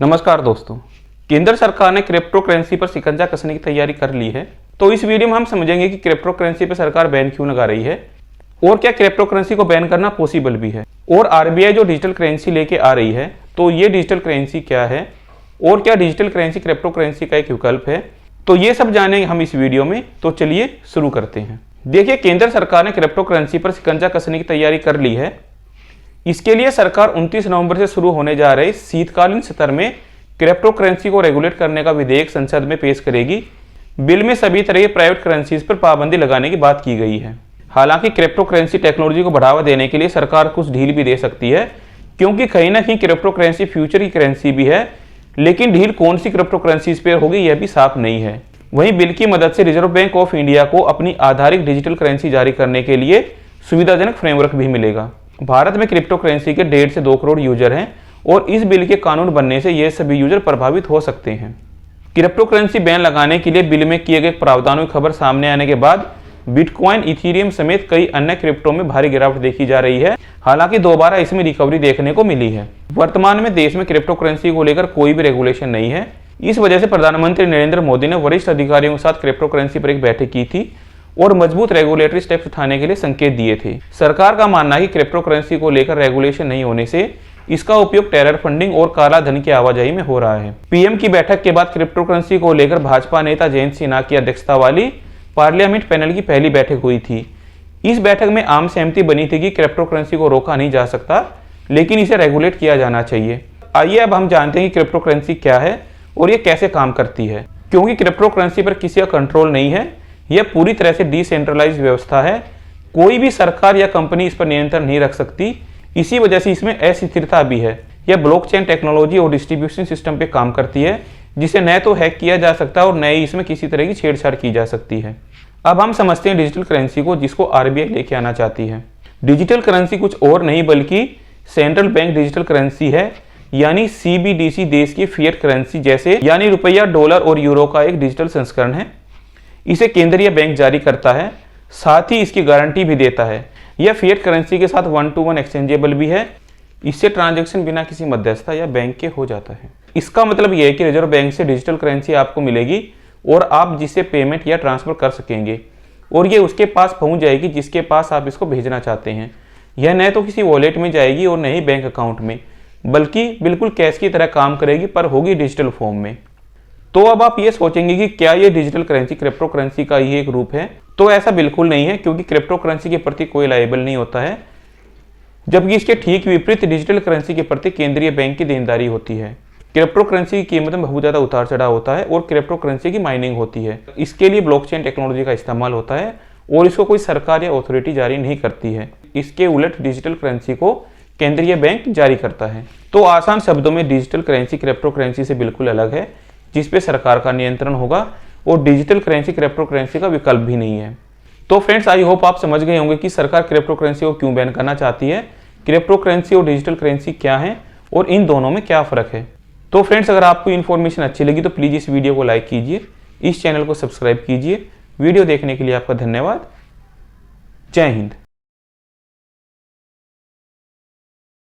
नमस्कार दोस्तों, केंद्र सरकार ने क्रिप्टो करेंसी पर शिकंजा कसने की तैयारी कर ली है। तो इस वीडियो में हम समझेंगे कि क्रिप्टो करेंसी पर सरकार बैन क्यों लगा रही है और क्या क्रिप्टो करेंसी को बैन करना पॉसिबल भी है, और आरबीआई जो डिजिटल करेंसी लेके आ रही है तो ये डिजिटल करेंसी क्या है और क्या डिजिटल करेंसी क्रिप्टो करेंसी का एक विकल्प है। तो ये सब जानेंगे हम इस वीडियो में। तो चलिए शुरू करते हैं। देखिए, केंद्र सरकार ने क्रिप्टो करेंसी पर शिकंजा कसने की तैयारी कर ली है। इसके लिए सरकार 29 नवंबर से शुरू होने जा रहे शीतकालीन सत्र में क्रिप्टो करेंसी को रेगुलेट करने का विधेयक संसद में पेश करेगी। बिल में सभी तरह के प्राइवेट करेंसीज पर पाबंदी लगाने की बात की गई है। हालांकि क्रिप्टो करेंसी टेक्नोलॉजी को बढ़ावा देने के लिए सरकार कुछ ढील भी दे सकती है, क्योंकि कहीं ना कहीं क्रिप्टो करेंसी फ्यूचर की करेंसी भी है, लेकिन ढील कौन सी क्रिप्टो करेंसीज पर होगी यह भी साफ नहीं है। वहीं बिल की मदद से रिजर्व बैंक ऑफ इंडिया को अपनी आधारित डिजिटल करेंसी जारी करने के लिए सुविधाजनक फ्रेमवर्क भी मिलेगा। भारत में क्रिप्टो करेंसी के 1.5 से 2 करोड़ यूजर हैं और इस बिल के कानून बनने से ये सभी यूजर प्रभावित हो सकते हैं। क्रिप्टो करेंसी बैन लगाने के लिए बिल में किए गए प्रावधानों की खबर सामने आने के बाद बिटकॉइन, इथेरियम समेत कई अन्य क्रिप्टो में भारी गिरावट देखी जा रही है। हालांकि दोबारा इसमें रिकवरी देखने को मिली है। वर्तमान में देश में क्रिप्टो करेंसी को लेकर कोई भी रेगुलेशन नहीं है। इस वजह से प्रधानमंत्री नरेंद्र मोदी ने वरिष्ठ अधिकारियों के साथ क्रिप्टो करेंसी पर एक बैठक की थी और मजबूत रेगुलेटरी स्टेप्स उठाने के लिए संकेत दिए थे। सरकार का मानना है कि क्रिप्टो करेंसी को लेकर रेगुलेशन नहीं होने से इसका उपयोग टेरर फंडिंग और काला धन की आवाजाही में हो रहा है। पीएम की बैठक के बाद क्रिप्टो करेंसी को लेकर भाजपा नेता जयंत सिन्हा की अध्यक्षता वाली पार्लियामेंट पैनल की पहली बैठक हुई थी। इस बैठक में आम सहमति बनी थी कि क्रिप्टो करेंसी को रोका नहीं जा सकता, लेकिन इसे रेगुलेट किया जाना चाहिए। आइए अब हम जानते हैं कि क्रिप्टो करेंसी क्या है और ये कैसे काम करती है। क्योंकि क्रिप्टो करेंसी पर किसी का कंट्रोल नहीं है, यह पूरी तरह से डिसेंट्रलाइज व्यवस्था है। कोई भी सरकार या कंपनी इस पर नियंत्रण नहीं रख सकती। इसी वजह से इसमें अस्थिरता भी है। यह ब्लॉकचेन टेक्नोलॉजी और डिस्ट्रीब्यूशन सिस्टम पे काम करती है, जिसे न तो हैक किया जा सकता और न ही इसमें किसी तरह की छेड़छाड़ की जा सकती है। अब हम समझते हैं डिजिटल करेंसी को, जिसको आरबीआई लेके आना चाहती है। डिजिटल करेंसी कुछ और नहीं बल्कि सेंट्रल बैंक डिजिटल करेंसी है, यानी सीबीडीसी देश की फिएट करेंसी जैसे यानी रुपया, डॉलर और यूरो का एक डिजिटल संस्करण है। इसे केंद्रीय बैंक जारी करता है, साथ ही इसकी गारंटी भी देता है। यह फिएट करेंसी के साथ 1-to-1 एक्सचेंजेबल भी है। इससे ट्रांजैक्शन बिना किसी मध्यस्थता या बैंक के हो जाता है। इसका मतलब यह है कि रिजर्व बैंक से डिजिटल करेंसी आपको मिलेगी और आप जिससे पेमेंट या ट्रांसफर कर सकेंगे, और ये उसके पास पहुंच जाएगी जिसके पास आप इसको भेजना चाहते हैं। यह न तो किसी वॉलेट में जाएगी और न ही बैंक अकाउंट में, बल्कि बिल्कुल कैश की तरह काम करेगी, पर होगी डिजिटल फॉर्म में। तो अब आप ये सोचेंगे कि क्या ये डिजिटल करेंसी क्रिप्टो करेंसी का ही एक रूप है? तो ऐसा बिल्कुल नहीं है, क्योंकि क्रिप्टो करेंसी के प्रति कोई लायबल नहीं होता है, जबकि इसके ठीक विपरीत डिजिटल करेंसी के प्रति केंद्रीय बैंक की देनदारी होती है। क्रिप्टो करेंसी की कीमत में बहुत ज़्यादा उतार चढ़ाव होता है और क्रिप्टो करेंसी की माइनिंग होती है। इसके लिए ब्लॉकचेन टेक्नोलॉजी का इस्तेमाल होता है और इसको कोई सरकार या अथॉरिटी जारी नहीं करती है। इसके उलट डिजिटल करेंसी को केंद्रीय बैंक जारी करता है। तो आसान शब्दों में डिजिटल करेंसी क्रिप्टो करेंसी से बिल्कुल अलग है, जिसपे सरकार का नियंत्रण होगा, और डिजिटल करेंसी क्रिप्टो करेंसी का विकल्प भी नहीं है। तो फ्रेंड्स, आई होप आप समझ गए होंगे कि सरकार क्रिप्टो करेंसी को क्यों बैन करना चाहती है, क्रिप्टो करेंसी और डिजिटल करेंसी क्या है और इन दोनों में क्या फ़र्क है। तो फ्रेंड्स, अगर आपको इन्फॉर्मेशन अच्छी लगी तो प्लीज़ इस वीडियो को लाइक कीजिए, इस चैनल को सब्सक्राइब कीजिए। वीडियो देखने के लिए आपका धन्यवाद। जय हिंद।